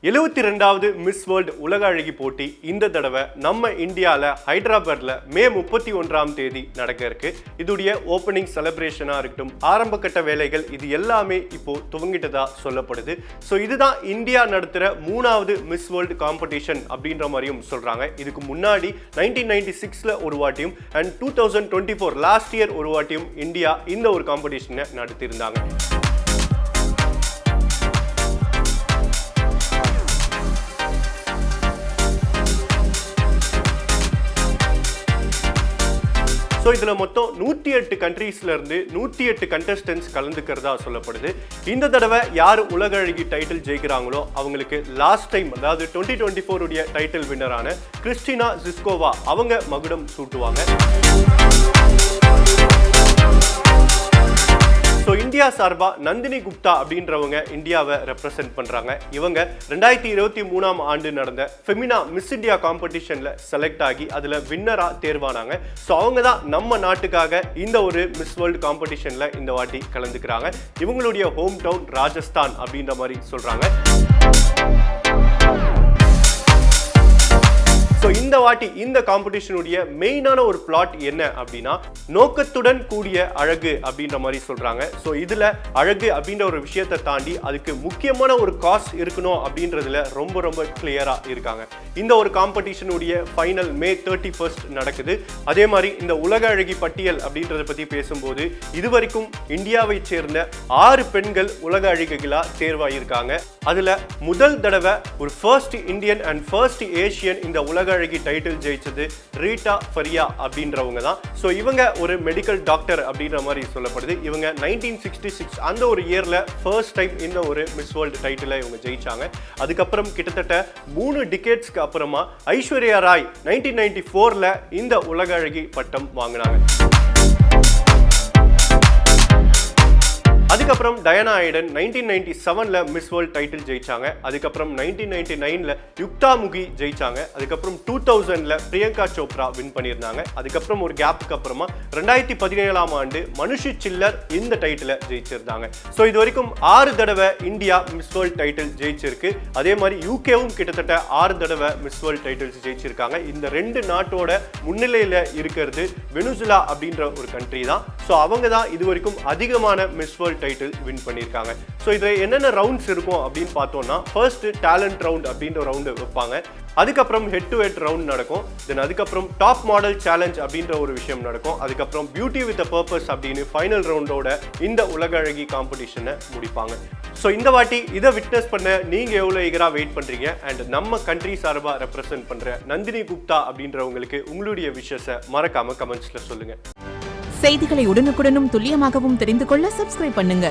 72வது miss world உலக அழகி போட்டி இந்த தடவை நம்ம இந்தியாவில் ஹைதராபாத்தில் மே 31ஆம் தேதி நடக்க இருக்கு. இதுடைய ஓப்பனிங் செலிப்ரேஷனாக இருக்கட்டும், ஆரம்ப கட்ட வேலைகள் இது எல்லாமே இப்போ துவங்கிட்டதா சொல்லப்படுது. ஸோ இதுதான் இந்தியா நடத்துகிற 3வது மிஸ் வேர்ல்டு காம்படிஷன் அப்படின்ற மாதிரியும் சொல்கிறாங்க. இதுக்கு முன்னாடி 1996ல் ஒரு வாட்டியும் அண்ட் 2024 லாஸ்ட் இயர் ஒரு வாட்டியும் இந்தியா இந்த ஒரு காம்படிஷனை நடத்தியிருந்தாங்க. ஸோ இதில் மொத்தம் 108 கண்ட்ரீஸ்ல இருந்து 108 கண்டஸ்டன்ஸ் கலந்துக்கிறதா சொல்லப்படுது. இந்த தடவை யார் உலக அழகி டைட்டில் ஜெயிக்கிறாங்களோ அவங்களுக்கு லாஸ்ட் டைம், அதாவது 2024 உடைய டைட்டில் வின்னரான கிறிஸ்டினா ஜிஸ்கோவா அவங்க மகுடம் சூட்டுவாங்க. ஸோ இந்தியா சார்பா நந்தினி குப்தா அப்படின்றவங்க இந்தியாவை ரெப்ரசென்ட் பண்றாங்க. இவங்க 2023ஆம் ஆண்டு நடந்த ஃபெமினா மிஸ் இந்தியா காம்படிஷன்ல செலக்ட் ஆகி அதுல வின்னரா தேர்வானாங்க. ஸோ அவங்க தான் நம்ம நாட்டுக்காக இந்த ஒரு மிஸ் வேர்ல்டு காம்படிஷன்ல இந்த வாட்டி கலந்துக்கிறாங்க. இவங்களுடைய ஹோம் டவுன் ராஜஸ்தான் அப்படின்ற மாதிரி சொல்றாங்க. ஸோ இந்த வாட்டி இந்த காம்படிஷனுடைய மெயினான ஒரு பிளாட் என்ன அப்படின்னா, நோக்கத்துடன் கூடிய அழகு அப்படின்ற மாதிரி சொல்றாங்க. ஸோ இதுல அழகு அப்படின்ற ஒரு விஷயத்தை தாண்டி அதுக்கு முக்கியமான ஒரு காஸ் இருக்கணும் அப்படின்றதுல ரொம்ப ரொம்ப கிளியரா இருக்காங்க. இந்த ஒரு காம்படிஷனுடைய ஃபைனல் மே 31 நடக்குது. அதே மாதிரி இந்த உலக அழகி பட்டியல் அப்படின்றத பத்தி பேசும்போது இதுவரைக்கும் இந்தியாவை சேர்ந்த 6 பெண்கள் உலக அழகிகளா தேர்வாயிருக்காங்க. அதுல முதல் தடவை ஒரு first Indian and first Asian இந்த உலக அழகி டைட்டில் ஜெயிச்சது ரீட்டா ஃபரியா அப்படின்றவங்க தான். ஸோ இவங்க ஒரு மெடிக்கல் டாக்டர் அப்படின்ற மாதிரி சொல்லப்படுது. இவங்க 1966 அந்த ஒரு இயர்ல ஃபர்ஸ்ட் டைம் இந்த ஒரு மிஸ் வேர்ல்டு டைட்டிலை இவங்க ஜெயிச்சாங்க. அதுக்கப்புறம் கிட்டத்தட்ட 3 டிகேட்ஸ்க்கு அப்புறமா ஐஸ்வர்யா ராய் 1994ல இந்த உலக அழகி பட்டம் வாங்கினாங்க. அதுக்கப்புறம் டயானா ஐடன் 1997ல மிஸ் வேர்ல்ட் டைட்டில் ஜெயிச்சாங்க. அதுக்கப்புறம் 1999ல யுக்தா முகி ஜெயிச்சாங்க. அதுக்கப்புறம் 2000ல பிரியங்கா சோப்ரா வின் பண்ணியிருந்தாங்க. அதுக்கப்புறம் ஒரு கேப்புக்கு அப்புறமா 2017ஆம் ஆண்டு மனுஷி சில்லர் இந்த டைட்டிலை ஜெயிச்சிருந்தாங்க. ஸோ இது வரைக்கும் 6 தடவை இந்தியா மிஸ் வேர்ல்ட் டைட்டில் ஜெயிச்சிருக்கு. அதே மாதிரி யூகேவும் கிட்டத்தட்ட 6 தடவை மிஸ் வேர்ல்ட் டைட்டில்ஸ் ஜெயிச்சிருக்காங்க. இந்த 2 நாட்டோட முன்னிலையில இருக்கிறது வெனிசுலா அப்படின்ற ஒரு கண்ட்ரி தான். ஸோ அவங்க தான் இது வரைக்கும் அதிகமான மிஸ் வேர்ல்ட் டைட்டில் வின் பண்ணியிருக்காங்க. ஸோ இதில் என்னென்ன ரவுண்ட்ஸ் இருக்கும் அப்படின்னு பார்த்தோம்னா, ஃபர்ஸ்ட் டேலண்ட் ரவுண்ட் அப்படின்ற ரவுண்டு வைப்பாங்க. அதுக்கப்புறம் ஹெட் டு ஹெட் ரவுண்ட் நடக்கும். தென் அதுக்கப்புறம் டாப் மாடல் சேலஞ்ச் அப்படின்ற ஒரு விஷயம் நடக்கும். அதுக்கப்புறம் பியூட்டி வித் அ பர்பஸ் அப்படின்னு ஃபைனல் ரவுண்டோட இந்த உலக அழகி காம்படிஷனை முடிப்பாங்க. ஸோ இந்த வாட்டி இதை விட்னஸ் பண்ண நீங்க எவ்வளோ ஈகரா வெயிட் பண்றீங்க? அண்ட் நம்ம கண்ட்ரி சார்பா ரெப்ரசென்ட் பண்ற நந்தினி குப்தா அப்படின்றவங்களுக்கு உங்களுடைய விஷயத்தை மறக்காம கமெண்ட்ஸ்ல சொல்லுங்க. செய்திகளை உடனுக்குடனும் துல்லியமாகவும் தெரிந்து கொள்ள சப்ஸ்கிரைப் பண்ணுங்க.